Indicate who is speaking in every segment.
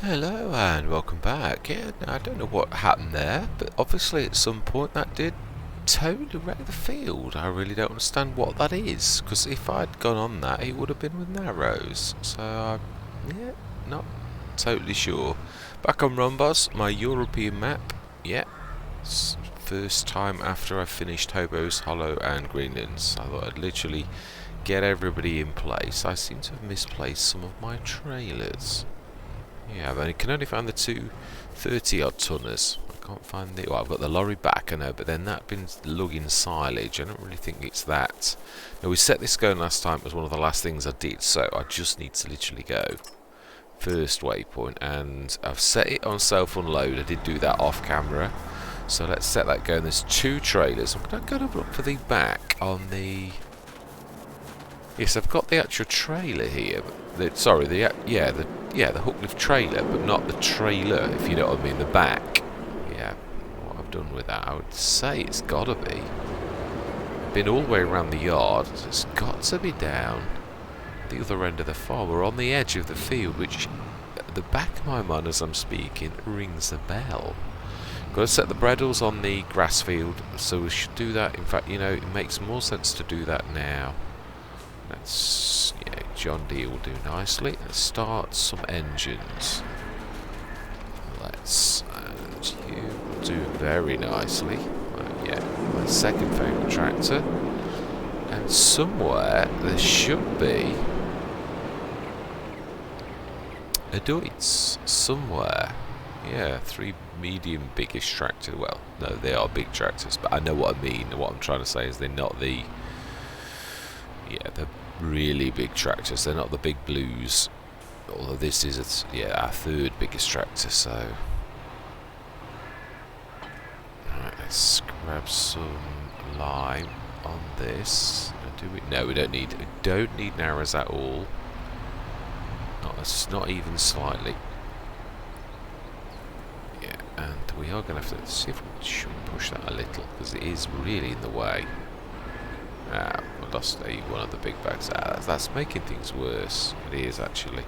Speaker 1: Hello and welcome back. Yeah, I don't know what happened there, but obviously at some point that did totally wreck the field. I really don't understand what that is, because if I'd gone on that, it would have been with narrows. So, yeah, not totally sure. Back on ROMBOZ, my European map. Yeah, first time after I finished Hobos, Hollow and Greenlands. I thought I'd literally get everybody in place. I seem to have misplaced some of my trailers. Yeah, I can only find the two 30-odd tonners. I can't find the... Well, I've got the lorry back, I know, but then that bin lugging silage. I don't really think it's that. Now, we set this going last time. It was one of the last things I did, so I just need to literally go. First waypoint, and I've set it on self-unload. I did do that off-camera. So let's set that going. There's two trailers. I'm going to look for the back on the... Yes, I've got the actual trailer here. The hook lift trailer, but not the trailer, if you know what I mean, the back. Yeah, what I've done with that, I would say it's got to be. Been all the way around the yard, so it's got to be down the other end of the farm. We're on the edge of the field, which at the back of my mind as I'm speaking rings a bell. Got to set the bredels on the grass field, so we should do that. In fact, you know, it makes more sense to do that now. Let's, yeah, John Deere will do nicely. Let's start some engines. And you will do very nicely. Yeah, my second favourite tractor. And somewhere there should be a Deutz. Somewhere. Yeah, three medium biggest tractors. Well, no, they are big tractors, but I know what I mean. What I'm trying to say is they're not the... Yeah, the really big tractors. They're not the big blues. Although this is, our third biggest tractor, so... Alright, let's grab some lime on this. No, we don't need narrows at all. Not even slightly. Yeah, and we are going to have to see if we should push that a little, because it is really in the way. We lost one of the big bags. That's making things worse. It is, actually.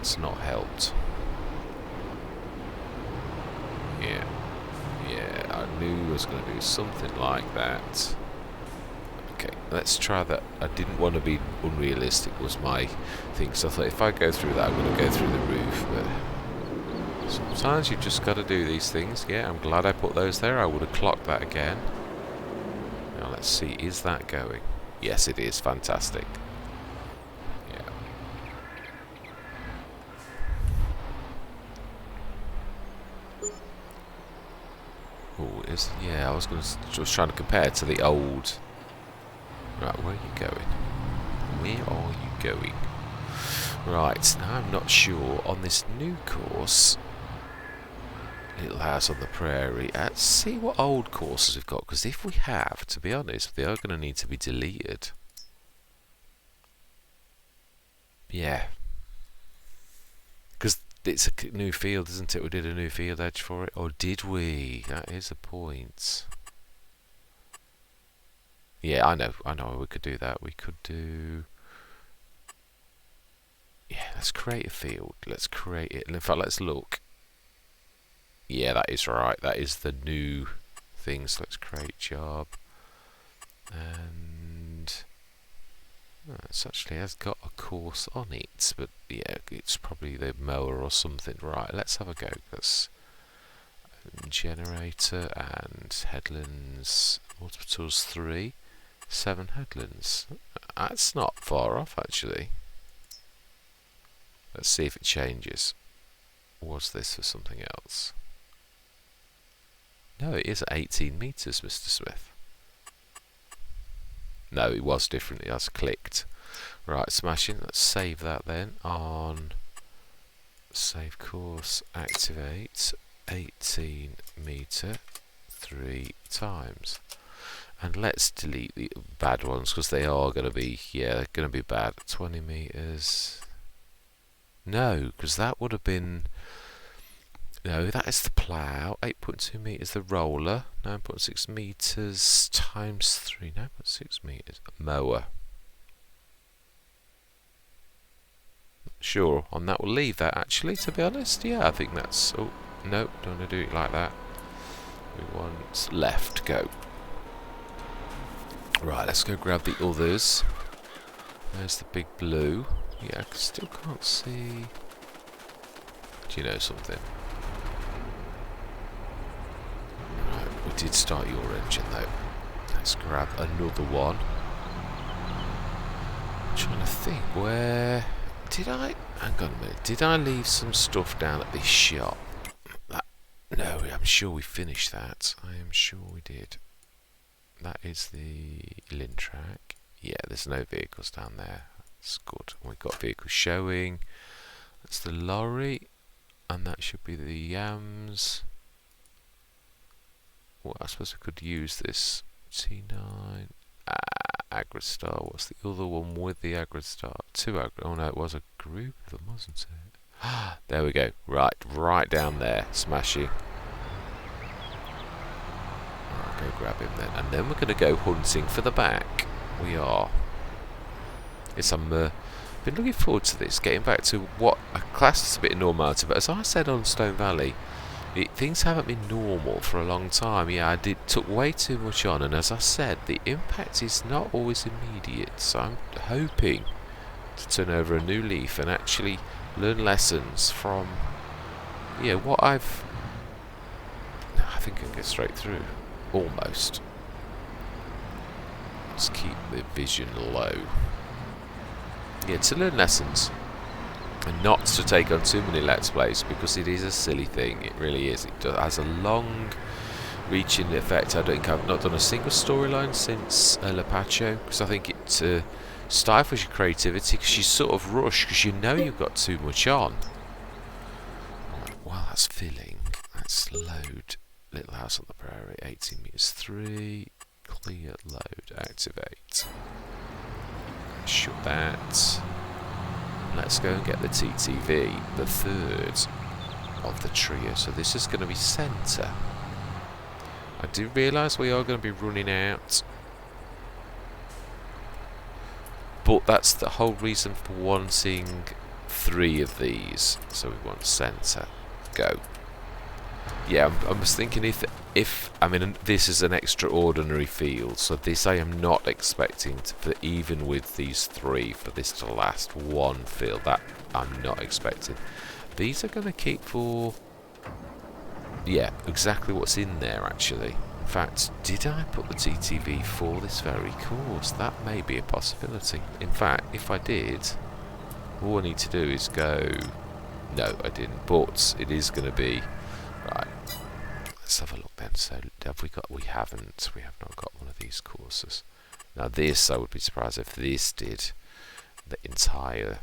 Speaker 1: It's not helped. Yeah, I knew I was going to do something like that. Okay, let's try that. I didn't want to be unrealistic, was my thing. So I thought if I go through that, I'm going to go through the roof. But sometimes you've just got to do these things. Yeah, I'm glad I put those there. I would have clocked that again. Now let's see, is that going? Yes, it is. Fantastic. Yeah. Oh, I was trying to compare to the old. Right, where are you going? Where are you going? Right, now I'm not sure on this new course. Little House on the Prairie. Let's see what old courses we've got, because if we have, to be honest, they are going to need to be deleted. Yeah. Because it's a new field, isn't it? We did a new field edge for it. Or did we? That is a point. Yeah, I know we could do that. We could do... Yeah, let's create a field. Let's create it. In fact, let's look. Yeah, that is right. That is the new thing. So let's create job. And it actually has got a course on it, but yeah, it's probably the mower or something. Right, let's have a go. That's generator and headlands. Multiple tools 3, 7 headlands. That's not far off, actually. Let's see if it changes. Was this for something else? No, it is 18 meters, Mr. Smith. No, it was different. It has clicked. Right, smashing. Let's save that then on save course, activate 18 meter 3 times. And let's delete the bad ones, because they are going to be, they're going to be bad. 20 meters. No, because that would have been... No, that is the plough. 8.2 meters the roller. 9.6 meters times 3. 9.6 meters mower. sure on that. We'll leave that, actually, to be honest. Yeah, I think that's... Oh, no, don't want to do it like that. We want left, go. Right, let's go grab the others. There's the big blue. Yeah, I still can't see... Do you know something? Right, we did start your engine, though. Let's grab another one. I'm trying to think, where... Did I... Hang on a minute. Did I leave some stuff down at this shop? No, I'm sure we finished that. I am sure we did. That is the Lintrack. Yeah, there's no vehicles down there. That's good. We've got vehicles showing. That's the lorry. And that should be the yams. Well, I suppose I could use this. T9. Agristar. What's the other one with the Agristar? Oh no, it was a group of them, wasn't it? There we go. Right down there. Smashing. I'll go grab him then. And then we're going to go hunting for the back. We are. Yes, I've been looking forward to this. Getting back to what I classed as a bit of normality. But as I said on Stone Valley, things haven't been normal for a long time. Yeah, I took way too much on. And as I said, the impact is not always immediate. So I'm hoping to turn over a new leaf and actually learn lessons from, yeah, what I think I can get straight through. Almost. Let's keep the vision low. Yeah, to learn lessons. And not to take on too many Let's Plays, because it is a silly thing. It really is. It has a long reaching effect. I don't think I've not done a single storyline since Lapacho, because I think it stifles your creativity, because you sort of rush, because you know you've got too much on. Right, well, that's filling. Let's load Little House on the Prairie, 18 meters 3, clear, load, activate. Shut that. Let's go and get the TTV, the third of the trio. So this is going to be centre. I do realise we are going to be running out, but that's the whole reason for wanting 3 of these. So we want centre. Go. Yeah, I was thinking if I mean, this is an extraordinary field, so this I am not expecting for, even with these 3, for this to last one field. That I'm not expecting. These are going to keep for, yeah, exactly what's in there actually. In fact, did I put the TTV for this very course? That may be a possibility. In fact, if I did, all I need to do is go. No, I didn't. But it is going to be. Right, let's have a look then. So have we got? We haven't. We have not got one of these courses. Now this, I would be surprised if this did the entire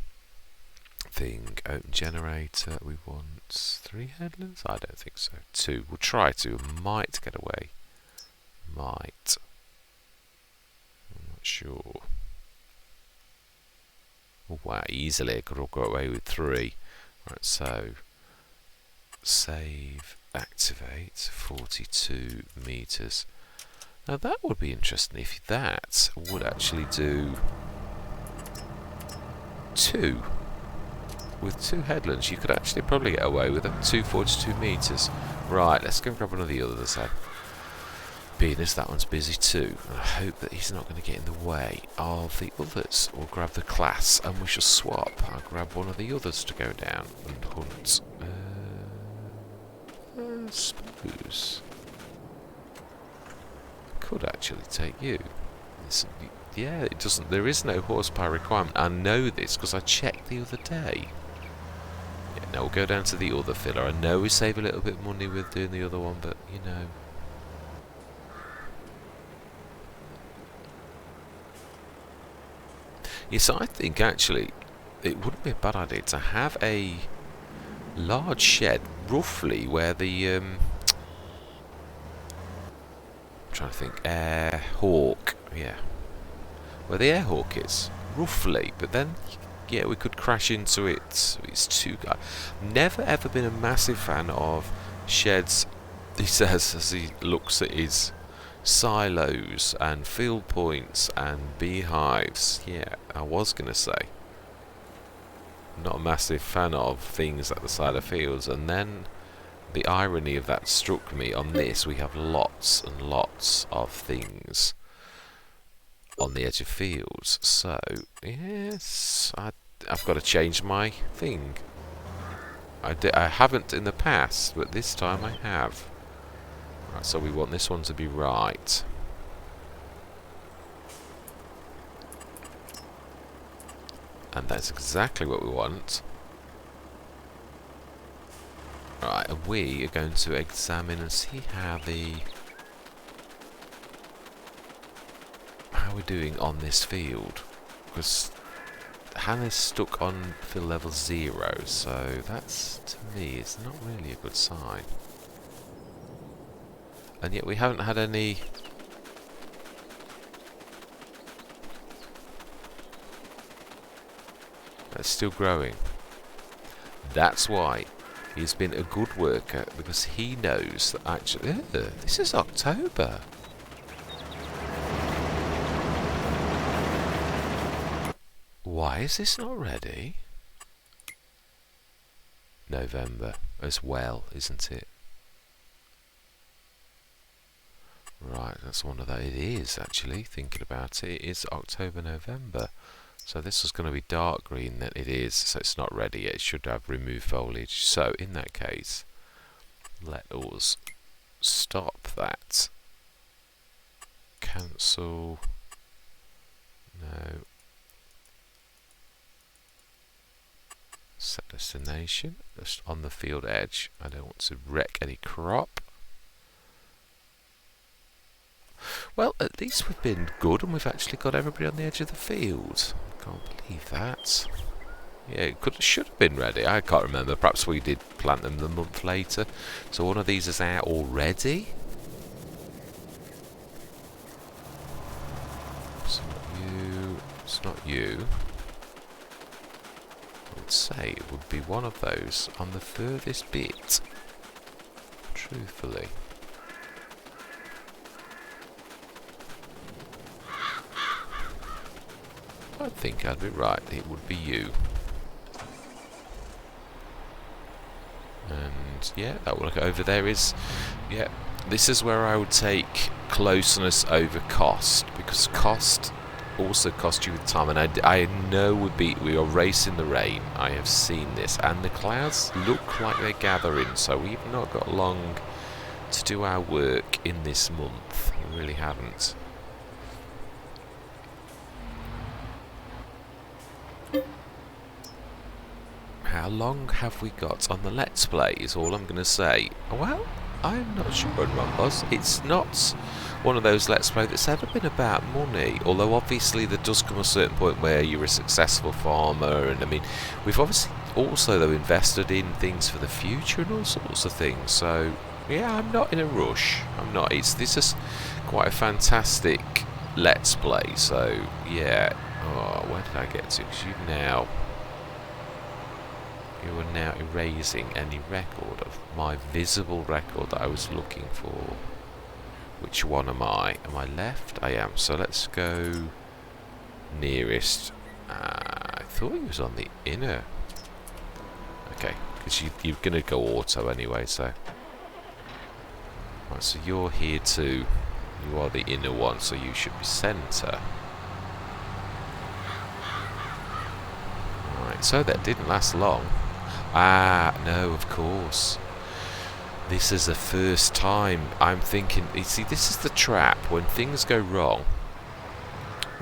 Speaker 1: thing. Open generator. We want 3 headlands. I don't think so. 2. We'll try 2. Might get away. Might. I'm not sure. Oh, wow, easily I could have got away with 3. Right, so save, activate, 42 meters. Now that would be interesting if that would actually do 2. With 2 headlands, you could actually probably get away with them. 242 meters. Right, let's go and grab one of the others then. Being as that one's busy too, and I hope that he's not going to get in the way of the others. We'll grab the class and we shall swap. I'll grab one of the others to go down and hunt. I suppose I could actually take you. Yeah, it doesn't. There is no horsepower requirement. I know this because I checked the other day. Yeah, now we'll go down to the other filler. I know we save a little bit of money with doing the other one, but you know. Yes, I think actually it wouldn't be a bad idea to have a large shed roughly where the I'm trying to think, Air Hawk, yeah, where the Air Hawk is roughly, but then yeah, we could crash into it. It's too. Never ever been a massive fan of sheds. He says as he looks at his silos and field points and beehives. Yeah, I was gonna say. not a massive fan of things at the side of fields. And then the irony of that struck me. On this we have lots and lots of things on the edge of fields. So yes, I've got to change my thing. I haven't in the past, but this time I have. Right, so we want this one to be right. And that's exactly what we want. Right, and we are going to examine and see how we're doing on this field. Because Hannah's stuck on field level 0, so that's, to me, it's not really a good sign. And yet we haven't had any... That's still growing. That's why he's been a good worker, because he knows that actually... this is October. Why is this not ready? November as well, isn't it? Right, that's one of those. It is actually, thinking about it, it is October, November. So this is going to be dark green, that it is, so it's not ready yet. It should have removed foliage. So in that case, let us stop that. Cancel. No. Set destination. Just on the field edge. I don't want to wreck any crop. Well, at least we've been good and we've actually got everybody on the edge of the field. Can't believe that. Yeah, it should have been ready. I can't remember. Perhaps we did plant them the month later. So one of these is out already. It's not you. It's not you. I would say it would be one of those on the furthest bit. Truthfully. I think I'd be right. It would be you. And yeah, that one over there is... Yeah, this is where I would take closeness over cost, because cost also costs you with time. And I know we are racing the rain. I have seen this, and the clouds look like they're gathering. So we've not got long to do our work in this month. We really haven't. How long have we got on the Let's Play is all I'm going to say. Well, I'm not sure on ROMBOZ. It's not one of those Let's Play that's ever been about money. Although obviously there does come a certain point where you're a successful farmer. And I mean, we've obviously also though invested in things for the future and all sorts of things. So yeah, I'm not in a rush. I'm not. This is quite a fantastic Let's Play. So yeah. Oh, where did I get to? Because you are now erasing any record of my visible record that I was looking for. Which one am I? Am I left? I am. So let's go nearest. I thought he was on the inner. Okay, because you're going to go auto anyway, so. Right, so you're here too. You are the inner one, so you should be centre. Right, so that didn't last long. Ah, no, of course. This is the first time I'm thinking... You see, this is the trap. When things go wrong,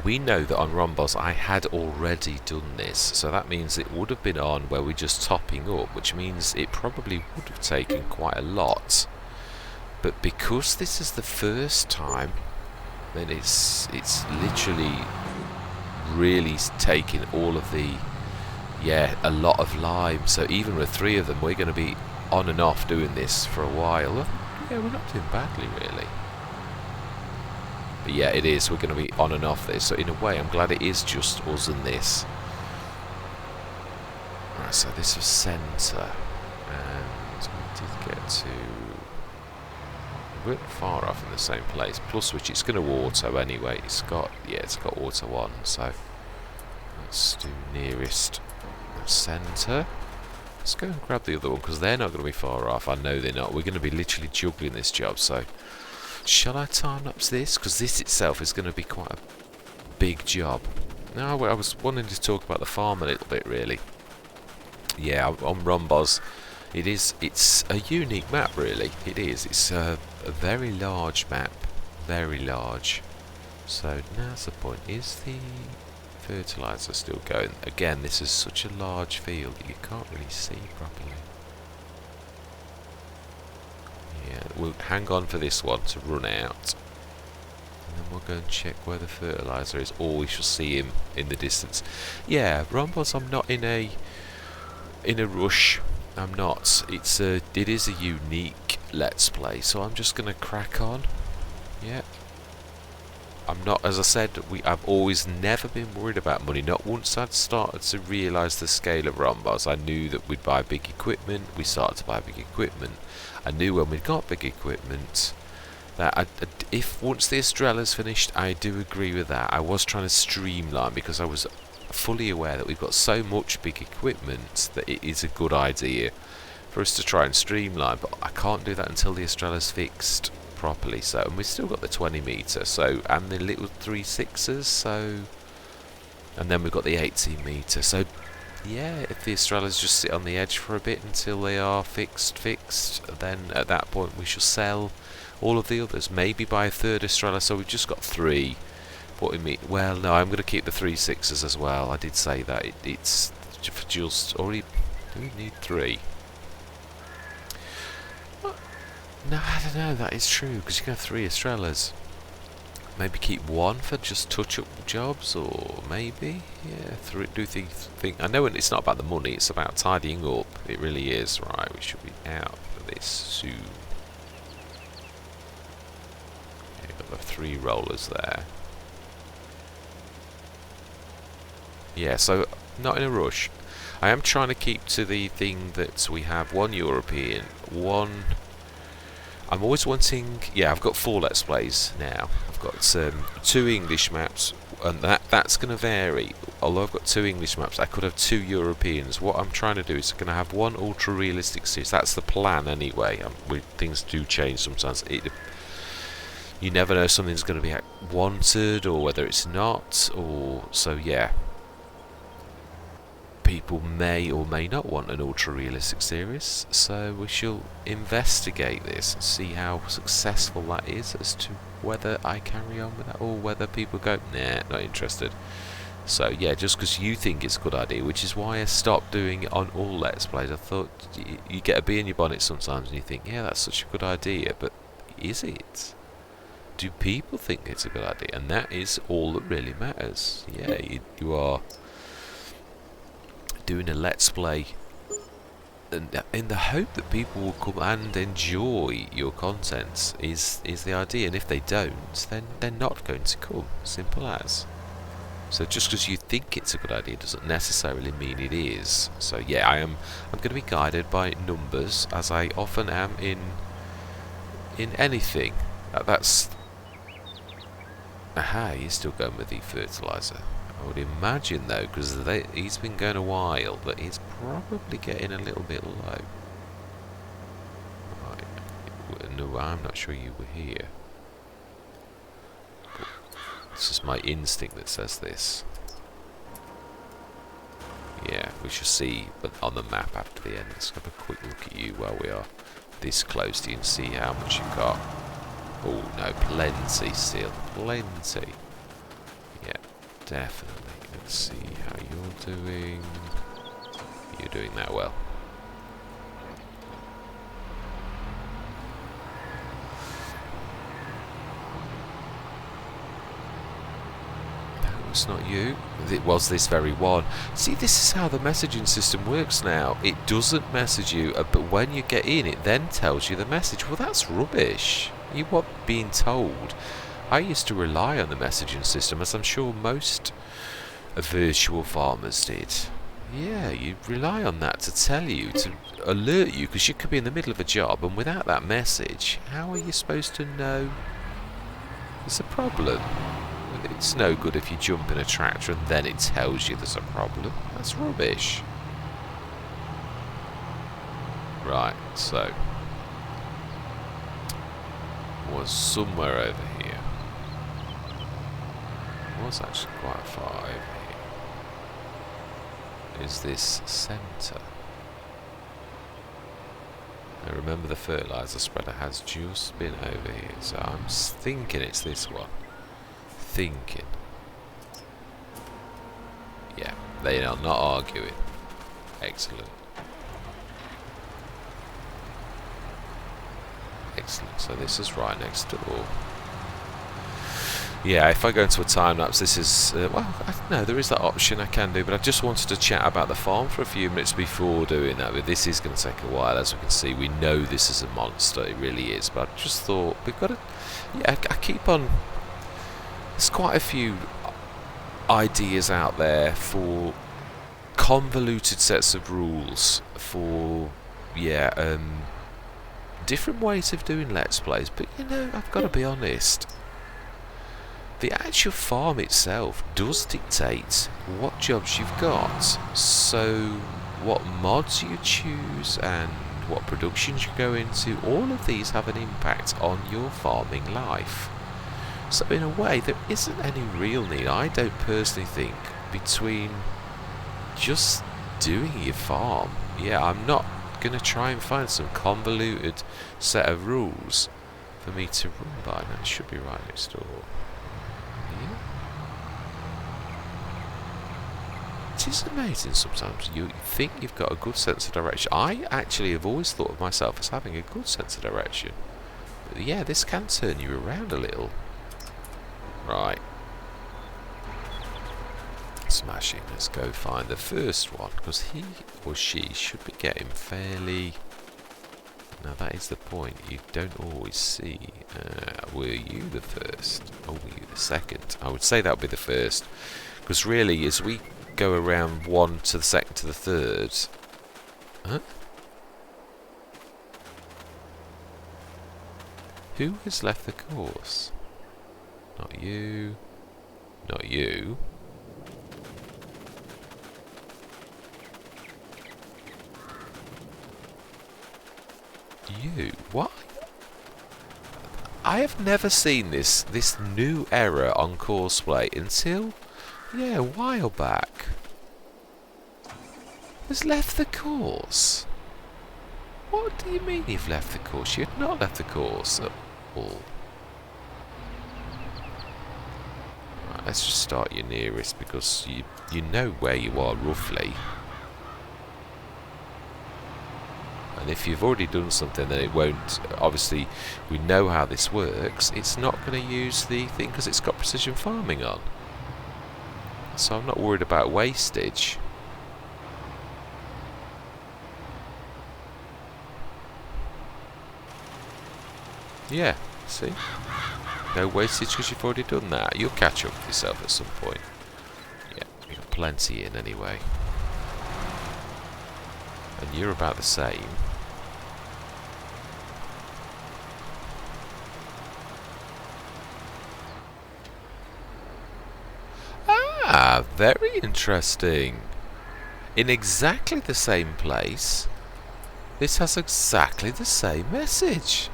Speaker 1: we know that on ROMBOZ I had already done this. So that means it would have been on where we're just topping up, which means it probably would have taken quite a lot. But because this is the first time, then it's literally really taking all of the... Yeah, a lot of lime. So even with 3 of them, we're going to be on and off doing this for a while. Yeah, we're not doing badly, really. But yeah, it is. We're going to be on and off this. So in a way, I'm glad it is just us and this. Right, so this was centre. And we did get to... We weren't far off in the same place. Plus, which it's going to auto anyway. It's got... Yeah, it's got auto on. So let's do nearest... Centre. Let's go and grab the other one, because they're not going to be far off. I know they're not. We're going to be literally juggling this job, so... Shall I time-lapse this? Because this itself is going to be quite a big job. No, I was wanting to talk about the farm a little bit, really. Yeah, on ROMBOZ, it's a unique map, really. It is. It's a very large map. Very large. So, now's the point. Is the fertiliser still going? Again, this is such a large field that you can't really see properly. Yeah, we'll hang on for this one to run out. And then we'll go and check where the fertiliser is. Or we shall see him in the distance. Yeah, ROMBOZ, I'm not in a rush. I'm not. It is a unique Let's Play, so I'm just going to crack on. Yeah. I'm not, as I said, I've always never been worried about money. Not once I'd started to realise the scale of ROMBOZ. I knew that we'd buy big equipment. We started to buy big equipment. I knew when we'd got big equipment that if once the Estrella's finished, I do agree with that. I was trying to streamline because I was fully aware that we've got so much big equipment that it is a good idea for us to try and streamline. But I can't do that until the Estrella's fixed properly. So, and we've still got the 20 metre, so, and the little 3.6s, so, and then we've got the 18 metre. So yeah, if the Estrella's just sit on the edge for a bit until they are fixed, then at that point we shall sell all of the others. Maybe buy a third Estrella, so we've just got 3. What we mean? Well, no, I'm going to keep the 3.6s as well. I did say that it's just already. Do we need 3? No, I don't know. That is true because you can have 3 Estrellas. Maybe keep 1 for just touch-up jobs, or maybe, yeah, think. I know it's not about the money; it's about tidying up. It really is. Right, we should be out for this soon. Yeah, got the 3 rollers there. Yeah, so not in a rush. I am trying to keep to the thing that we have 1 European, 1. I'm always wanting. Yeah, I've got 4 Let's Plays now. I've got 2 English maps, and that's going to vary. Although I've got 2 English maps, I could have 2 Europeans. What I'm trying to do is going to have 1 ultra realistic series. That's the plan anyway. Things do change sometimes. You never know, something's going to be wanted or whether it's not. Or so yeah. People may or may not want an ultra-realistic series, so we shall investigate this and see how successful that is as to whether I carry on with that or whether people go, nah, not interested. So yeah, just because you think it's a good idea, which is why I stopped doing it on all Let's Plays. I thought you get a bee in your bonnet sometimes and you think, yeah, that's such a good idea, but is it? Do people think it's a good idea? And that is all that really matters. Yeah, you are doing a Let's Play and in the hope that people will come and enjoy your content is the idea, and if they don't, then they're not going to come. Simple as. So just because you think it's a good idea doesn't necessarily mean it is. So yeah, I'm going to be guided by numbers, as I often am in anything. That's aha, he's still going with the fertiliser. I would imagine though, because he's been going a while, that he's probably getting a little bit low. Right. No, I'm not sure you were here. But it's just my instinct that says this. Yeah, we shall see on the map after the end. Let's have a quick look at you while we are this close to you and see how much you've got. Oh no, plenty still. Plenty. Yeah. Definitely. Let's see how you're doing. You're doing that well. No, it's not you. It was this very one. See, this is how the messaging system works now. It doesn't message you, but when you get in, it then tells you the message. Well, that's rubbish. You want being told. I used to rely on the messaging system, as I'm sure most virtual farmers did. Yeah, you rely on that to tell you, to alert you, because you could be in the middle of a job, and without that message, how are you supposed to know there's a problem? It's no good if you jump in a tractor and then it tells you there's a problem. That's rubbish. Right, so was somewhere over here. Was actually quite far over here. Is this centre? Now remember, the fertiliser spreader has just been over here, so I'm thinking it's this one. Thinking. Yeah, they are not arguing. Excellent. Excellent, so this is right next door. Yeah, if I go into a time lapse, this is well, I don't know, there is that option I can do, but I just wanted to chat about the farm for a few minutes before doing that. But this is going to take a while, as we can see. We know this is a monster, it really is. But I just thought we've got to. Yeah, I keep on. There's quite a few ideas out there for convoluted sets of rules for different ways of doing Let's Plays. But you know, I've got to be honest. The actual farm itself does dictate what jobs you've got, so what mods you choose and what productions you go into, all of these have an impact on your farming life. So in a way, there isn't any real need, I don't personally think, between just doing your farm. Yeah, I'm not going to try and find some convoluted set of rules for me to run by. Now, it should be right next door. It is amazing sometimes. You think you've got a good sense of direction. I actually have always thought of myself as having a good sense of direction. But yeah, this can turn you around a little. Right. Smashing. Let's go find the first one, because he or she should be getting fairly... Now that is the point. You don't always see. Were you the first? Or were you the second? I would say that would be the first. Because really, as we go around one to the second to the third... Huh? Who has left the course? Not you. Not you. You? What? I have never seen this new error on Courseplay until, yeah, a while back. Has left the course? What do you mean you've left the course? You had not left the course at all. Right, let's just start your nearest, because you know where you are roughly. And if you've already done something, then it won't. Obviously, we know how this works. It's not going to use the thing because it's got precision farming on. So I'm not worried about wastage. Yeah, see? No wastage because you've already done that. You'll catch up with yourself at some point. Yeah, you've got plenty in anyway. And you're about the same. Ah, very interesting. In exactly the same place, this has exactly the same message.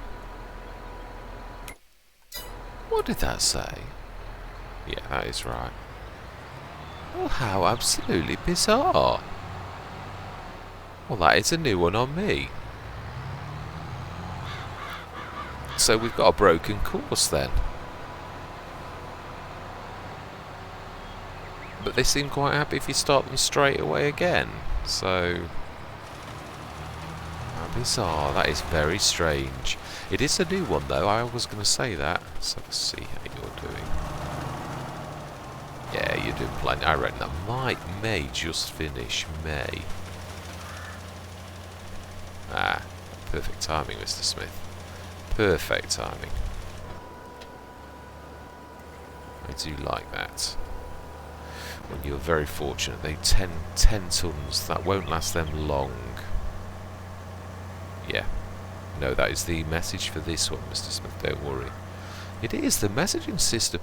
Speaker 1: What did that say? Yeah, that is right. Well, how absolutely bizarre. Well, that is a new one on me. So we've got a broken course then. But they seem quite happy if you start them straight away again. So... how bizarre. That is very strange. It is a new one though, I was going to say that. So let's see how you're doing. Yeah, you're doing plenty. I reckon that may just finish May. Ah, perfect timing, Mr. Smith. Perfect timing. I do like that. When you're very fortunate, they 10 tons, that won't last them long. Yeah. No, that is the message for this one, Mr. Smith, don't worry. It is, the messaging system.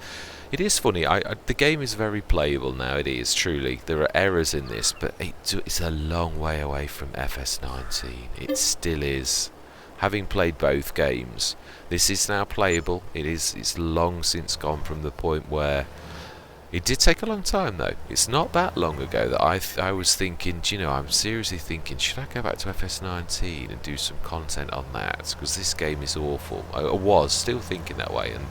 Speaker 1: It is funny. The game is very playable now. It is truly. There are errors in this, but it's a long way away from FS19. It still is. Having played both games, this is now playable. It's long since gone from the point where it did take a long time though. It's not that long ago that I was thinking, do you know, I'm seriously thinking, should I go back to FS19 and do some content on that? Because this game is awful. I was still thinking that way, and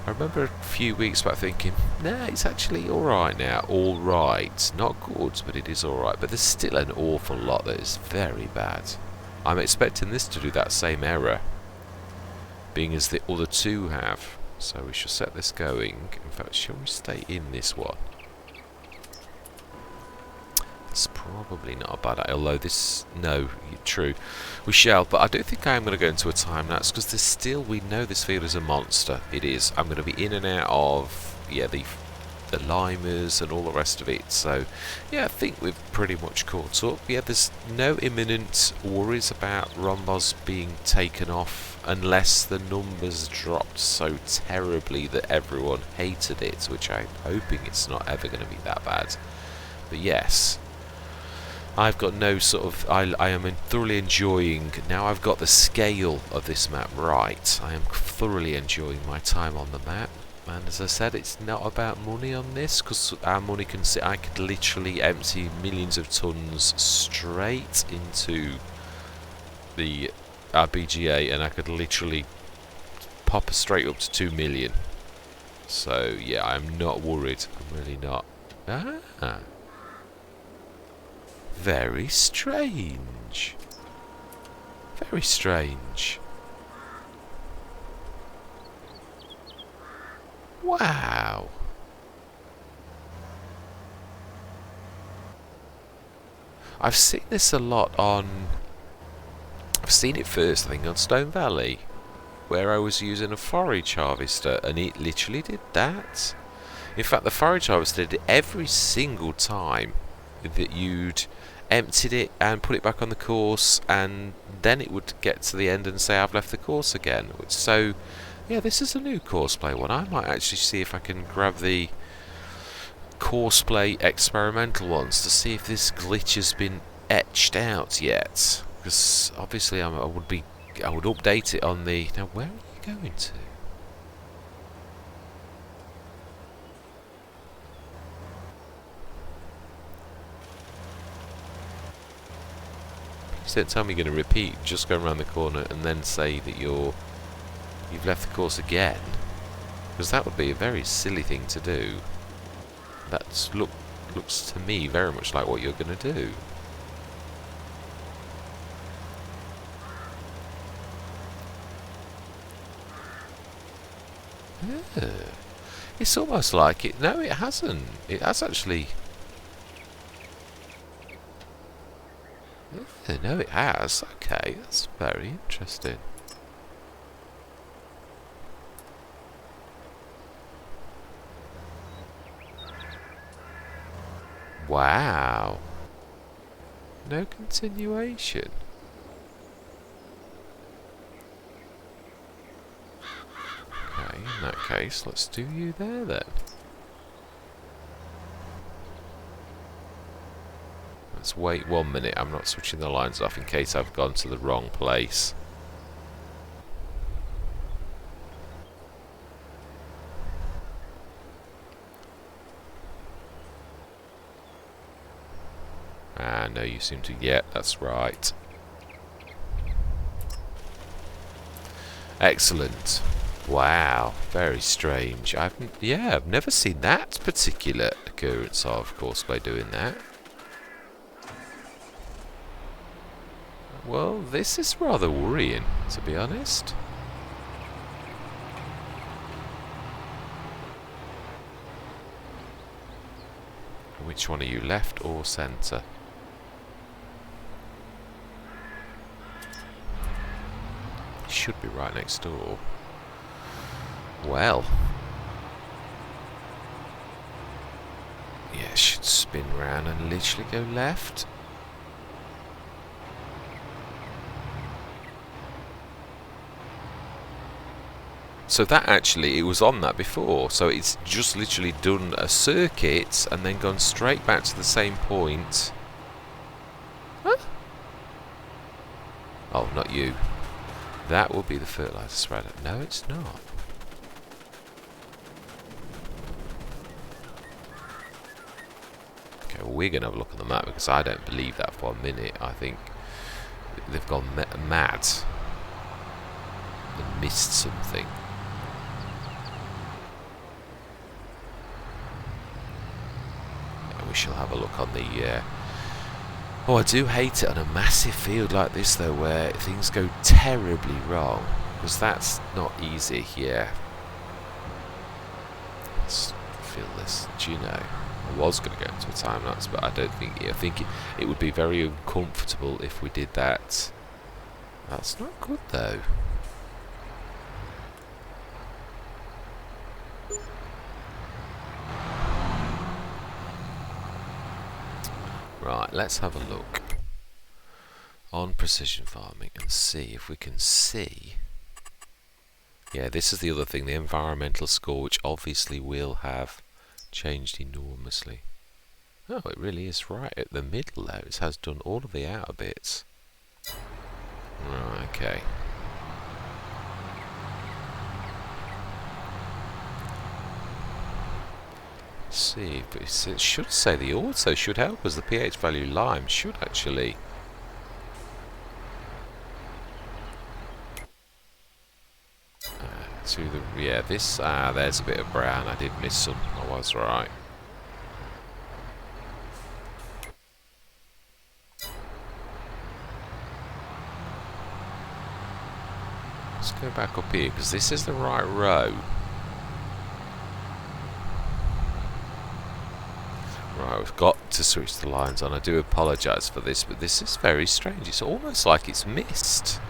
Speaker 1: I remember a few weeks back thinking, nah, it's actually alright now. Alright. Not good, but it is alright. But there's still an awful lot that is very bad. I'm expecting this to do that same error, being as the other two have. So we shall set this going. In fact, shall we stay in this one? It's probably not a bad idea, although this... No, true. We shall, but I don't think I am going to go into a time lapse, because there's still... We know this field is a monster. It is. I'm going to be in and out of... Yeah, the limers and all the rest of it. So, yeah, I think we've pretty much caught up. Yeah, there's no imminent worries about ROMBOZ being taken off, unless the numbers dropped so terribly that everyone hated it, which I'm hoping it's not ever going to be that bad. But yes, I've got no sort of... I am thoroughly enjoying... Now I've got the scale of this map right, I am thoroughly enjoying my time on the map. And as I said, it's not about money on this, because our money can sit... I could literally empty millions of tons straight into the RBGA, and I could literally pop straight up to 2 million. So yeah, I'm not worried. I'm really not. Ah, very strange. Very strange. Wow. I've seen this a lot on... I've seen it first, I think, on Stone Valley, where I was using a forage harvester, and it literally did that. In fact, the forage harvester did it every single time that you'd emptied it and put it back on the course, and then it would get to the end and say, I've left the course again. So, yeah, this is a new Courseplay one. I might actually see if I can grab the Courseplay experimental ones to see if this glitch has been etched out yet. Because obviously I would update it on the... Now, where are you going to? Please don't tell me you're going to repeat, just go around the corner and then say that you've left the course again. Because that would be a very silly thing to do. That looks to me very much like what you're going to do. It's almost like it... No, it hasn't. It has actually... No, it has. Okay, that's very interesting. Wow. No continuation. Okay, in that case, let's do you there then. Let's wait 1 minute. I'm not switching the lines off in case I've gone to the wrong place. Ah, no, you seem to... Yeah, that's right. Excellent. Wow, very strange. I've never seen that particular occurrence of Courseplay doing that. Well, this is rather worrying, to be honest. Which one are you, left or centre? Should be right next door. Well. Yeah, it should spin round and literally go left. So that actually, it was on that before, so it's just literally done a circuit and then gone straight back to the same point. Huh? Oh, not you. That will be the fertilizer spreader. No, it's not. Okay, well, we're going to have a look at the map because I don't believe that for a minute. I think they've gone mad. They missed something. Yeah, we shall have a look on the... Oh, I do hate it on a massive field like this, though, where things go terribly wrong. Because that's not easy, yeah. Let's fill this. Do you know? I was going to go into a time lapse, but I don't think... I think it would be very uncomfortable if we did that. That's not good, though. Right, let's have a look on precision farming and see if we can see. Yeah, this is the other thing, the environmental score, which obviously will have changed enormously. Oh, it really is right at the middle there. It has done all of the outer bits. Right, okay. See, but it should say the auto should help us. The pH value lime should actually. To the yeah, this there's a bit of brown. I did miss some. I was right. Let's go back up here because this is the right row. Right, we've got to switch the lines on. I do apologise for this, but this is very strange. It's almost like it's missed.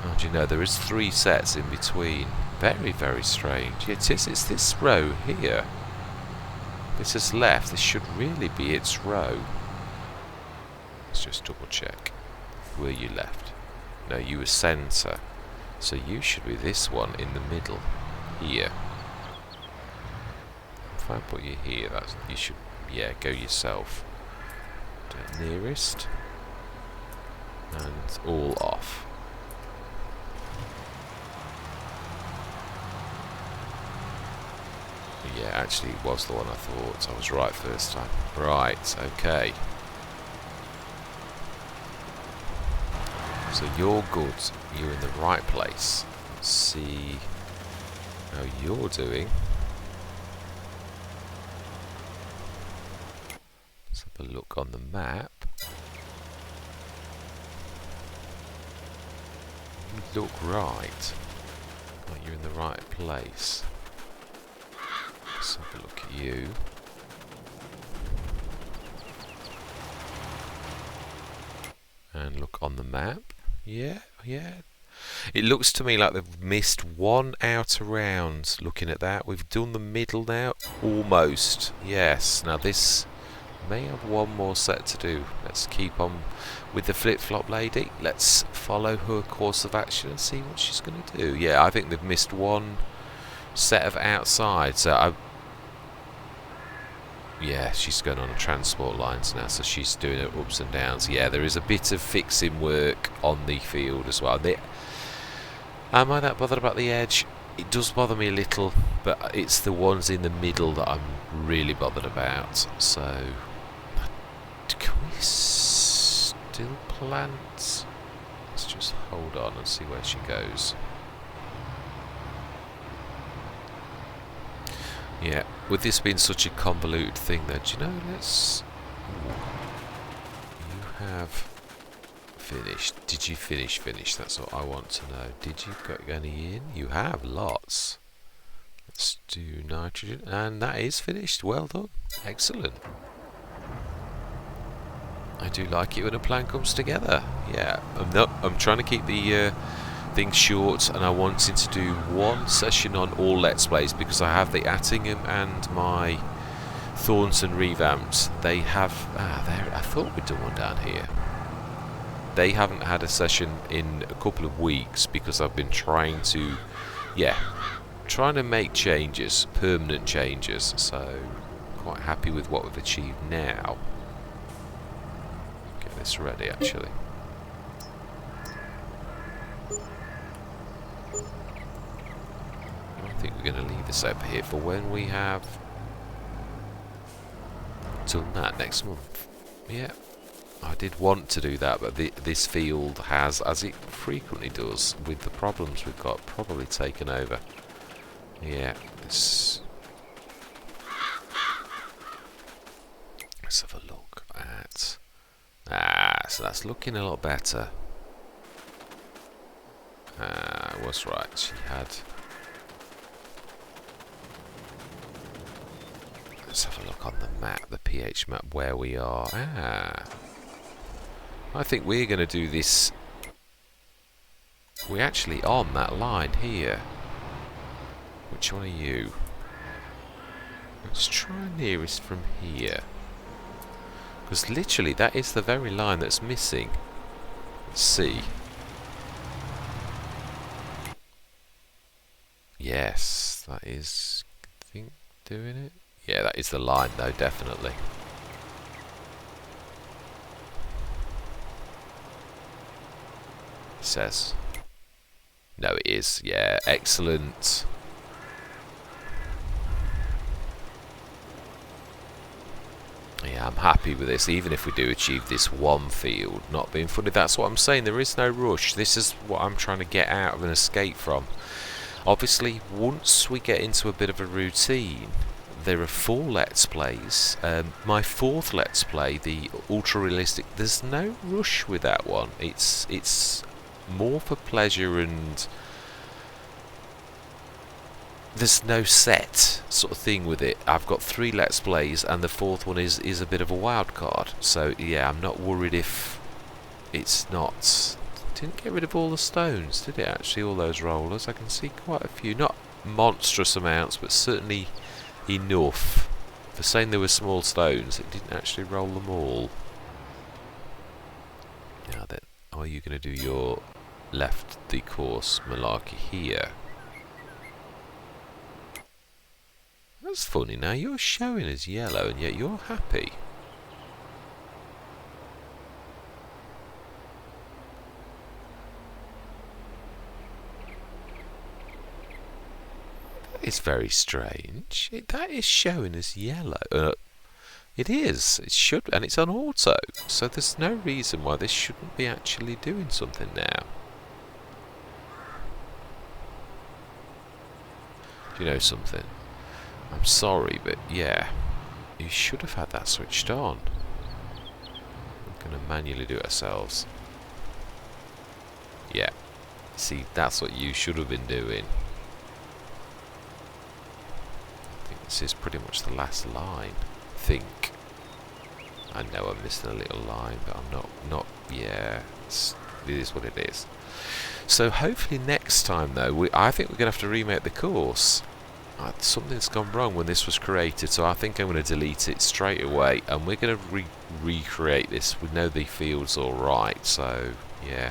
Speaker 1: Oh, do you know, there is 3 sets in between. Very, very strange. It is. It's this row here. This is left. This should really be its row. Let's just double check. Were you left? No, you were centre. So you should be this one in the middle. Here. If I put you here, that's, you should, yeah, go yourself. Do nearest. And all off. Yeah, actually it was the one I thought. I was right first time. Right, okay. So you're good. You're in the right place. Let's see how you're doing. Let's have a look on the map. You look right. Like you're in the right place. Let's have a look at you. And look on the map. Yeah, yeah. It looks to me like they've missed one outer round. Looking at that, we've done the middle now. Almost. Yes. Now this may have one more set to do. Let's keep on with the flip-flop lady. Let's follow her course of action and see what she's going to do. Yeah, I think they've missed one set of outside. So yeah, she's going on transport lines now, so she's doing her ups and downs. Yeah, there is a bit of fixing work on the field as well. Am I that bothered about the edge? It does bother me a little, but it's the ones in the middle that I'm really bothered about. So, can we still plant? Let's just hold on and see where she goes. Yeah, with this being such a convoluted thing, though, do you know, let's... You have finished. Did you finish? That's what I want to know. Did you get any in? You have, lots. Let's do nitrogen, and that is finished. Well done. Excellent. I do like it when a plan comes together. Yeah, I'm trying to keep the... things short, and I wanted to do one session on all Let's Plays because I have the Attingham and my Thornton revamped. They have there. I thought we'd done one down here. they haven't had a session in a couple of weeks because I've been trying to, trying to make changes, permanent changes. So quite happy with what we've achieved now. Get this ready actually. I think we're going to leave this over here for when we have done that next month. Yeah, I did want to do that, but this field has, as it frequently does with the problems we've got, probably taken over. Yeah, let's have a look at... so that's looking a lot better. I was right, she had... Let's have a look on the map, the pH map, where we are. I think we're going to do this... We're actually on that line here. Which one are you? Let's try nearest from here. Because literally that is the very line that's missing. Let's see. Yes, that is, I think, doing it. Yeah, that is the line though, definitely. It says. No, it is. Yeah, excellent. Yeah, I'm happy with this, even if we do achieve this one field. Not being funny, that's what I'm saying, there is no rush. This is what I'm trying to get out of and escape from. Obviously, once we get into a bit of a routine, there are 4 Let's Plays. My 4th Let's Play, the ultra realistic, there's no rush with that one. It's more for pleasure, and there's no set sort of thing with it. I've got 3 Let's Plays, and the 4th one is a bit of a wild card. So yeah, I'm not worried if it's not... Didn't get rid of all the stones, did it actually, all those rollers? I can see quite a few, not monstrous amounts, but certainly enough. For saying there were small stones, it didn't actually roll them all. Now then, are you going to do your left the course malarkey here? That's funny, now you're showing as yellow and yet you're happy. It's very strange. That is showing as yellow. It is. It should, and it's on auto. So there's no reason why this shouldn't be actually doing something now. Do you know something? I'm sorry, but yeah, you should have had that switched on. We're going to manually do it ourselves. Yeah. See, that's what you should have been doing. This is pretty much the last line, I think. I know I'm missing a little line, but I'm not, yeah, it is what it is. So hopefully next time though, I think we're going to have to remake the course. Something's gone wrong when this was created, so I think I'm going to delete it straight away, and we're going to recreate this. We know the field's alright, so yeah.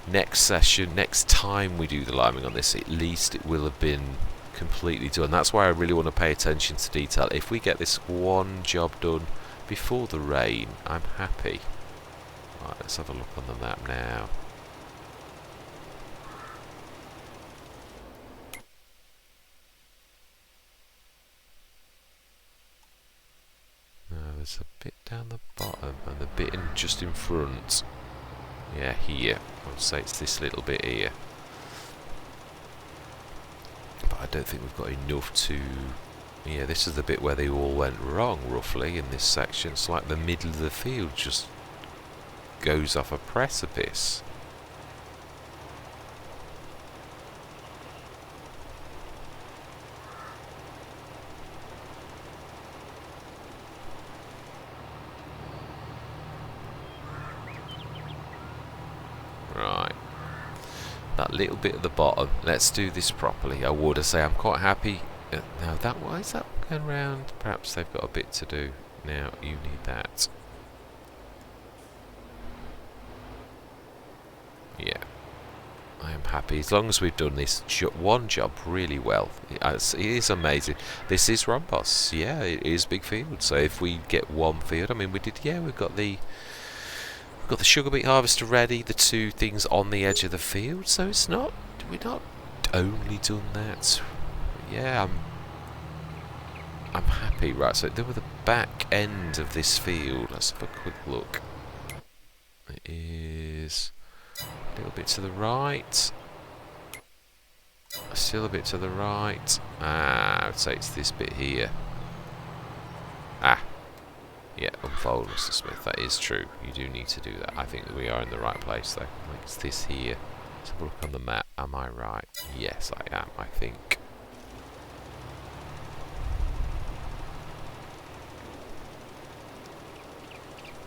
Speaker 1: Next session, next time we do the liming on this, at least it will have been completely done. That's why I really want to pay attention to detail. If we get this one job done before the rain, I'm happy. Right, let's have a look on the map now. No, there's a bit down the bottom and the bit just in front. Yeah, here. I would say it's this little bit here. But I don't think we've got enough to... Yeah, this is the bit where they all went wrong, roughly, in this section. It's like the middle of the field just goes off a precipice. Right. That little bit at the bottom, let's do this properly. I would say I'm quite happy. Now that, why is that going round? Perhaps they've got a bit to do. Now you need that. happy as long as we've done this one job really well. It is amazing. This is ROMBOZ. Yeah, it is big field. So if we get one field, I mean, we did. Yeah, we've got the sugar beet harvester ready. The 2 things on the edge of the field. So it's not. We're not only done that. Yeah, I'm happy. Right. So then with the back end of this field, let's have a quick look. It is a little bit to the right. Still a bit to the right. I would say it's this bit here. Yeah, unfold, Mr. Smith. That is true. You do need to do that. I think that we are in the right place, though. I think it's this here. Let's have a look on the map. Am I right? Yes, I am, I think.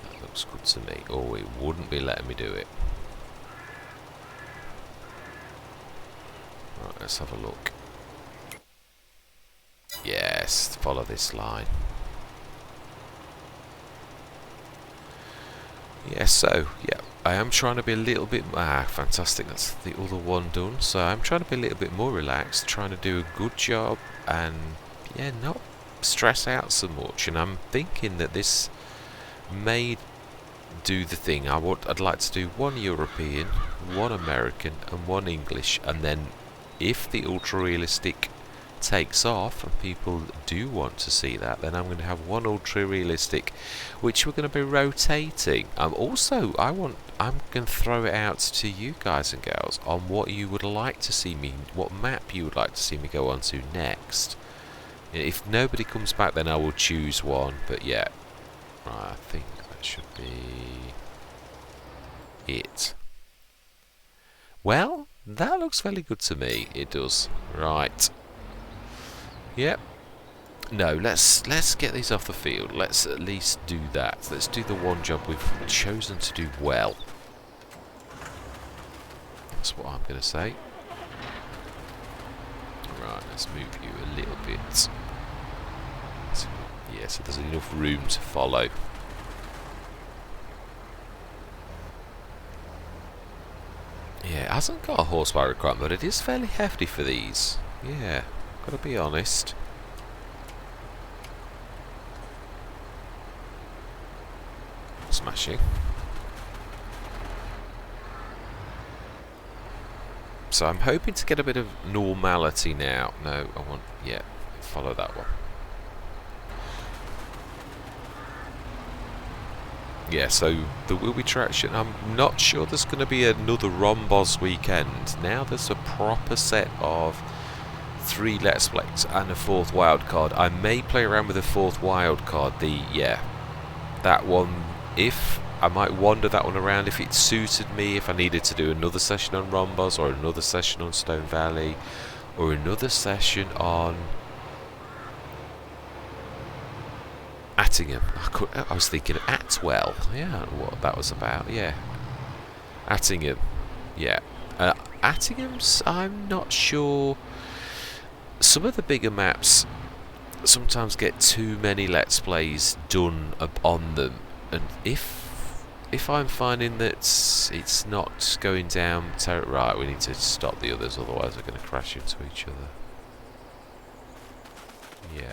Speaker 1: That looks good to me. Oh, it wouldn't be letting me do it. Right, let's have a look. Yes, follow this line. Yeah, so, yeah, I am trying to be a little bit... fantastic, that's the other one done. So I'm trying to be a little bit more relaxed, trying to do a good job, and, yeah, not stress out so much. And I'm thinking that this may do the thing. I'd like to do 1 European, 1 American, and 1 English, and then if the ultra-realistic takes off and people do want to see that, then I'm going to have 1 ultra-realistic, which we're going to be rotating. I'm going to throw it out to you guys and girls on what you would like to see me, what map you would like to see me go on to next. If nobody comes back, then I will choose one, but yeah, right, I think that should be it. Well, that looks fairly good to me. It does. Right. Yep. No, let's get these off the field. Let's at least do that. Let's do the one job we've chosen to do well. That's what I'm going to say. Right, let's move you a little bit. So, yeah, so there's enough room to follow. Yeah, it hasn't got a horsepower requirement, but it is fairly hefty for these. Yeah, gotta be honest. Smashing. So I'm hoping to get a bit of normality now. No, I want... yeah, follow that one. Yeah, so there will be traction. I'm not sure there's going to be another ROMBOZ weekend. Now there's a proper set of 3 Let's Plays and a 4th wildcard. I may play around with a 4th wildcard. That one, if I might wander that one around if it suited me, if I needed to do another session on ROMBOZ or another session on Stone Valley or another session on Attingham. I was thinking Atwell. Yeah, what that was about. Yeah, Attingham. Yeah, Attingham's. I'm not sure. Some of the bigger maps sometimes get too many Let's Plays done on them, and if I'm finding that it's not going down right, we need to stop the others, otherwise they're going to crash into each other. Yeah.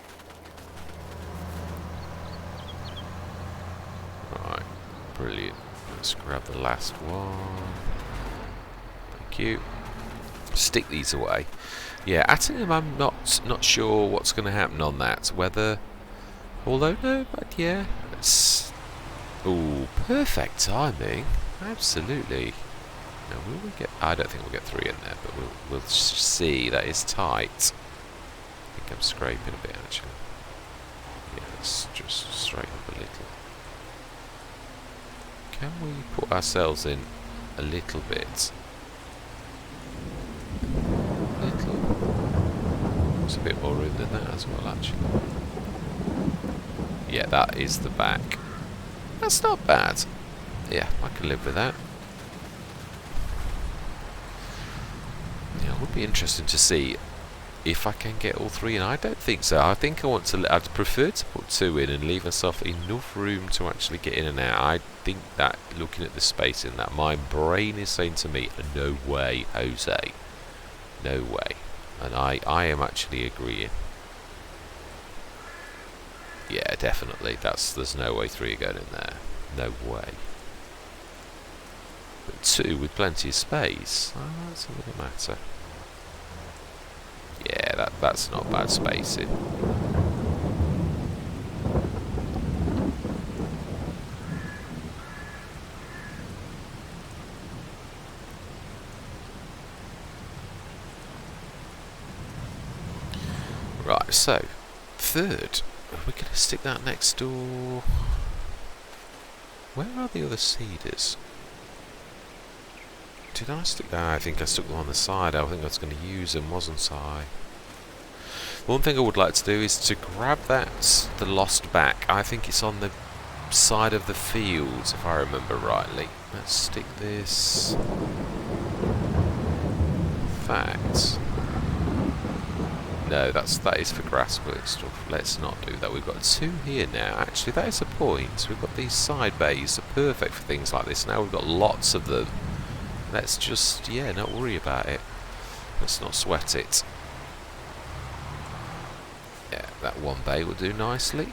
Speaker 1: Right, brilliant. Let's grab the last one. Thank you. Stick these away. Yeah, Attingham, I'm not sure what's going to happen on that. Whether, although no, but yeah, it's perfect timing. Absolutely. Now, will we get? I don't think we'll get 3 in there, but we'll see. That is tight. I think I'm scraping a bit actually. Yeah, let's just straighten up a little. Can we put ourselves in a little bit? There's a bit more room than that as well, actually. Yeah, that is the back. That's not bad. Yeah, I can live with that. Yeah, it would be interesting to see if I can get all 3 in. I don't think so. I think I'd prefer to put 2 in and leave myself enough room to actually get in and out. think that, looking at the space in that, my brain is saying to me, no way, Jose. No way. And I am actually agreeing. Yeah, definitely. There's no way 3 are going in there. No way. But 2 with plenty of space. Oh, that's another matter. Yeah, that's not bad spacing. Right, so 3rd. Are we going to stick that next door? Where are the other cedars? Did I stick that? I think I stuck them on the side. I think I was going to use them, wasn't I? One thing I would like to do is to grab the lost back. I think it's on the side of the fields, if I remember rightly. Let's stick this. In fact, no, that is for grass work stuff. Let's not do that. We've got 2 here now. Actually, that is a point. We've got these side bays. They're perfect for things like this. Now we've got lots of them. Let's just, yeah, not worry about it. Let's not sweat it. Yeah, that 1 bay will do nicely.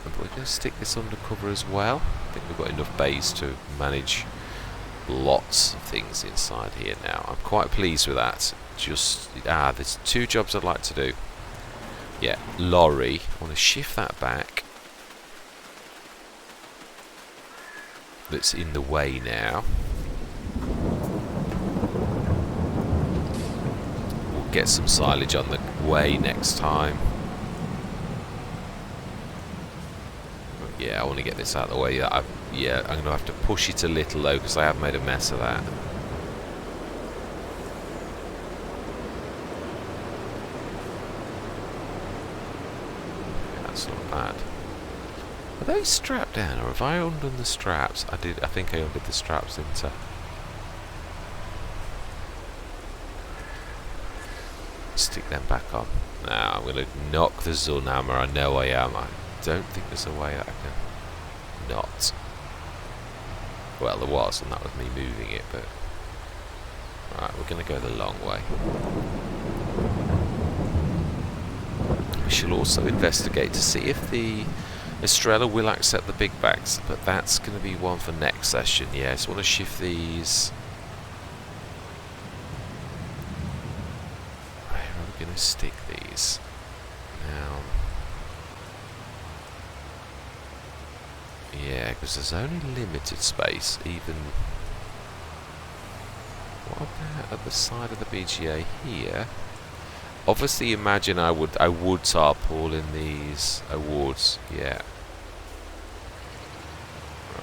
Speaker 1: And we're going to stick this under cover as well. I think we've got enough bays to manage lots of things inside here now. I'm quite pleased with that. Just, there's 2 jobs I'd like to do. Yeah, lorry. I want to shift that back. That's in the way now. We'll get some silage on the way next time. Yeah, I want to get this out of the way. I'm going to have to push it a little though, because I have made a mess of that. Yeah, that's not bad. Are they strapped down, or have I undone the straps? I think I undid the straps, didn't I? Stick them back on. Now I'm going to knock the Zun hammer. I know I am. I don't think there's a way that I can not. Well, there was, and that was me moving it, but... Right, we're going to go the long way. We shall also investigate to see if the Estrella will accept the big bags, but that's going to be one for next session. Yeah, I just want to shift these. Where are we going to stick these? Now... Yeah, because there's only limited space, even... What about at the side of the BGA here? Obviously, imagine I would tarpaulin these. I would, yeah.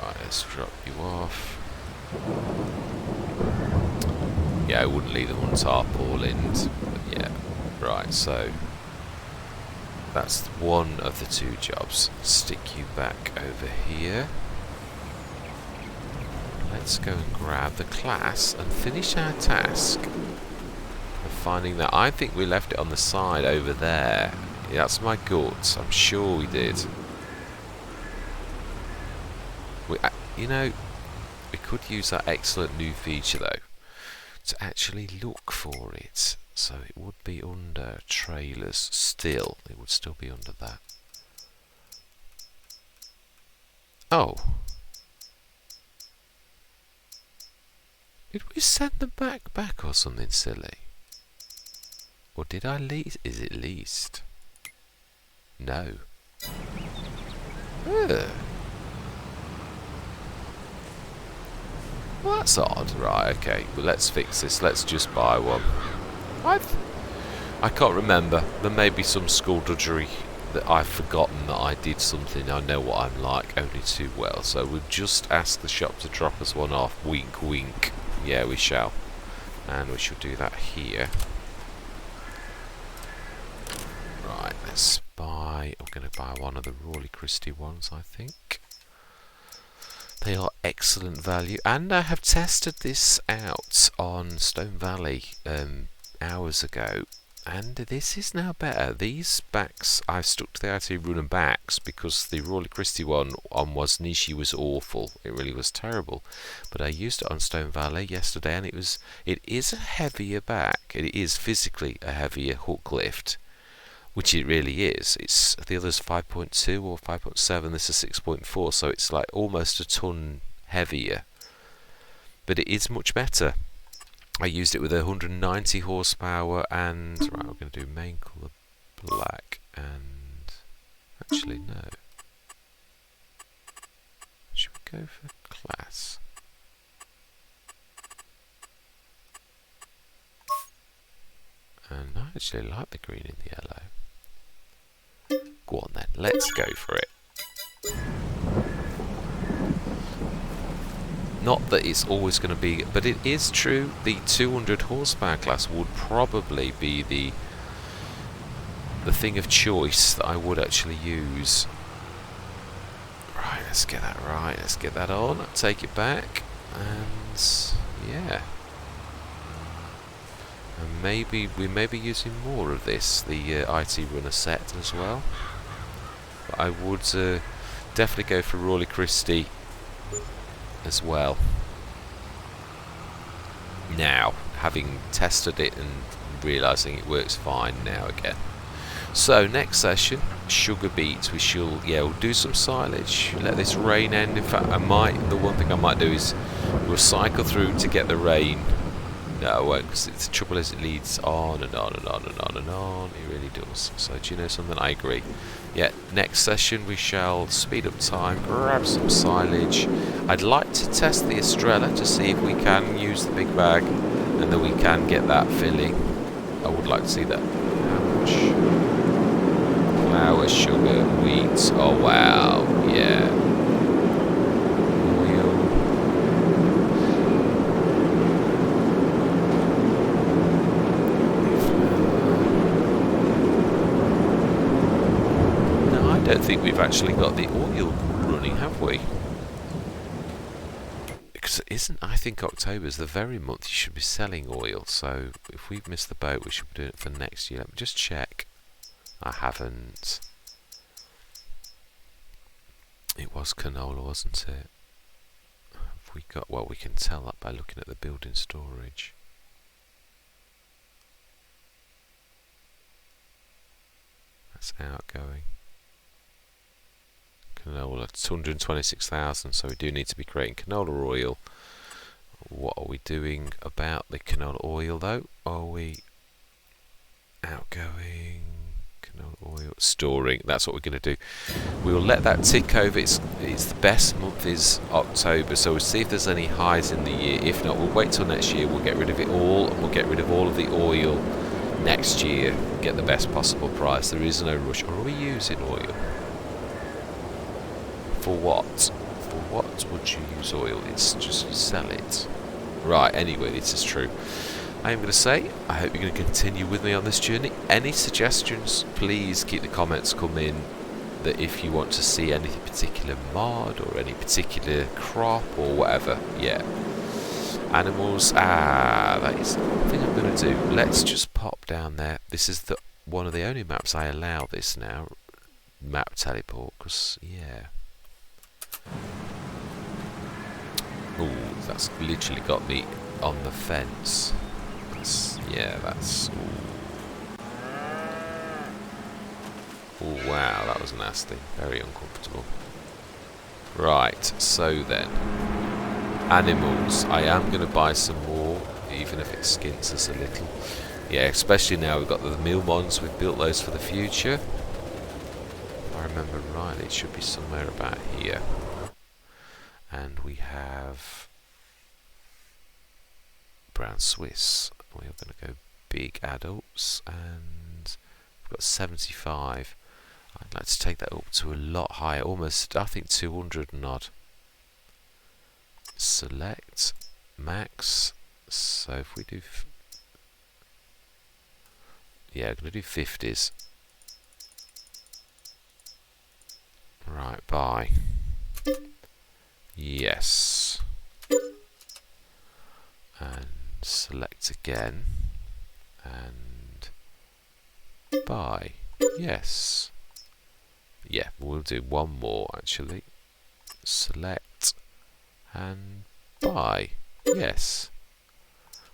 Speaker 1: Right, let's drop you off. Yeah, I wouldn't leave them on tarpaulined, but yeah. Right, so... That's one of the 2 jobs. Stick you back over here. Let's go and grab the class and finish our task of finding that. I think we left it on the side over there. Yeah, that's my gut. I'm sure we did. You know, we could use that excellent new feature though to actually look for it. So it would be under trailers still. It would still be under that. Oh. Did we send them back or something silly? Or did I lease? Is it leased? No. Ugh. Well, that's odd. Right, okay. Well, let's fix this. Let's just buy one. I can't remember. There may be some skullduggery that I've forgotten that I did something. I know what I'm like only too well. So we'll just ask the shop to drop us one off. Wink, wink. Yeah, we shall. And we shall do that here. Right, let's buy... I'm going to buy one of the Rawley Christie ones, I think. They are excellent value. And I have tested this out on Stone Valley hours ago, And this is now better. These backs, I've stuck to the IT runner backs because the Royal Christie one on Was Nishi was awful. It really was terrible. But I used it on Stone Valley yesterday, and it is a heavier back. It is physically a heavier hook lift, which it really is. It's the other's 5.2 or 5.7. This is 6.4, so it's like almost a ton heavier. But it is much better. I used it with 190 horsepower, and right, we're going to do main colour black, and actually no. Should we go for class? And I actually like the green in the yellow. Go on then, let's go for it. Not that it's always going to be, but it is true, the 200 horsepower class would probably be the thing of choice that I would actually use. Right, let's get that right, let's get that on, take it back, and yeah. And maybe we may be using more of this, the IT runner set as well. But I would definitely go for Royal Christie as well. Now, having tested it and realising it works fine now again. So next session, sugar beets. We shall, we'll do some silage. Let this rain end. In fact, the one thing I might do is we'll cycle through to get the rain. No, I won't, because the trouble is it leads on and on and on and on and on. It really does. So do you know something? I agree. Yeah, next session we shall speed up time, grab some silage. I'd like to test the Estrella to see if we can use the big bag and that we can get that filling. I would like to see that. How much? Flour, sugar, wheat. Oh wow, yeah. I don't think we've actually got the oil running, have we? Because it isn't, I think October's the very month you should be selling oil, so if we've missed the boat we should be doing it for next year. Let me just check. I haven't. It was canola, wasn't it? Have we got, well, we can tell that by looking at the building storage. That's outgoing. Canola, 226,000, so we do need to be creating canola oil. What are we doing about the canola oil though? Are we outgoing canola oil storing? That's what we're going to do. We will let that tick over. It's the best month is October, so we'll see if there's any highs in the year. If not, we'll wait till next year. We'll get rid of it all, and we'll get rid of all of the oil next year. Get the best possible price. There is no rush. Or are we using oil? For what? For what would you use oil? It's just sell it. Right, anyway, this is true. I am going to say, I hope you're going to continue with me on this journey. Any suggestions, please keep the comments coming. That if you want to see anything particular mod or any particular crop or whatever, yeah. Animals, that is the thing I'm going to do. Let's just pop down there. This is one of the only maps I allow this now. Map teleport, because, yeah. Ooh, that's literally got me on the fence. That's... Ooh, wow, that was nasty. Very uncomfortable. Right, so then. Animals. I am going to buy some more, even if it skins us a little. Yeah, especially now we've got the Milmons. We've built those for the future. If I remember rightly, it should be somewhere about here. And we have brown Swiss. We're going to go big adults, and we've got 75. I'd like to take that up to a lot higher, almost, I think 200 and odd. Select max. So if we do, yeah, I'm going to do 50s. Right, buy. Yes. And select again. And buy. Yes. Yeah, we'll do one more actually. Select and buy. Yes.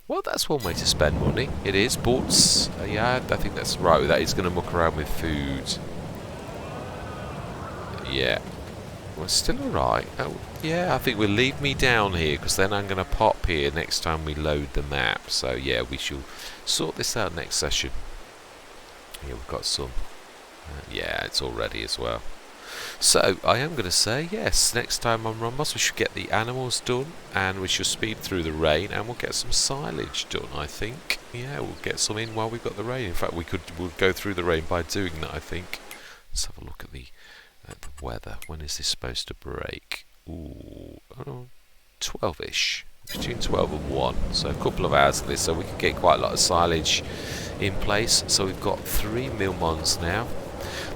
Speaker 1: Well, that's one way to spend money. It is, but yeah, I think that's right. That is going to muck around with food. Yeah. Well, it's still alright. Oh, yeah, I think we'll leave me down here, because then I'm going to pop here next time we load the map. So, yeah, we shall sort this out next session. Yeah, we've got some. Yeah, it's all ready as well. So, I am going to say, yes, next time on ROMBOZ we should get the animals done, and we should speed through the rain, and we'll get some silage done, I think. Yeah, we'll get some in while we've got the rain. In fact, we'll go through the rain by doing that, I think. Let's have a look at the weather. When is this supposed to break? Ooh, 12ish. Between 12 and 1. So a couple of hours of this, so we can get quite a lot of silage in place. So we've got 3 Milmons now.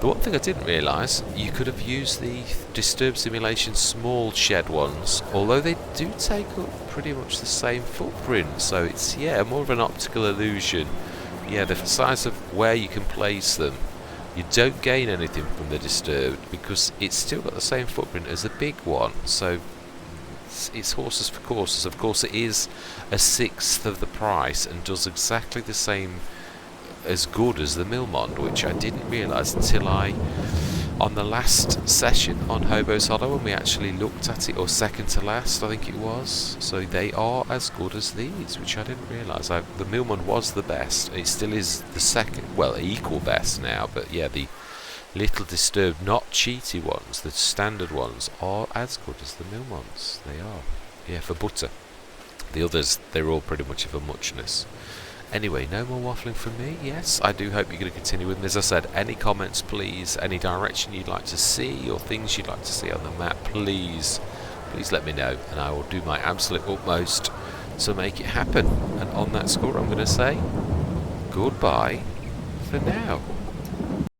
Speaker 1: The one thing I didn't realise, you could have used the Disturb Simulation small shed ones, although they do take up pretty much the same footprint. So it's, yeah, more of an optical illusion. Yeah, the size of where you can place them. You don't gain anything from the Disturbed because it's still got the same footprint as the big one. So it's horses for courses. Of course, it is a 1/6 of the price and does exactly the same, as good as the Milmond, which I didn't realise until on the last session on Hobo's Hollow, when we actually looked at it, or second to last, I think it was. So they are as good as these, which I didn't realise. The Milmond was the best. It still is the second, well, equal best now, but yeah, the little Disturbed, not cheaty ones, the standard ones, are as good as the Milmonds. They are. Yeah, for butter. The others, they're all pretty much of a muchness. Anyway, no more waffling from me. Yes, I do hope you're going to continue with me. As I said, any comments, please, any direction you'd like to see or things you'd like to see on the map, please let me know, and I will do my absolute utmost to make it happen. And on that score, I'm going to say goodbye for now.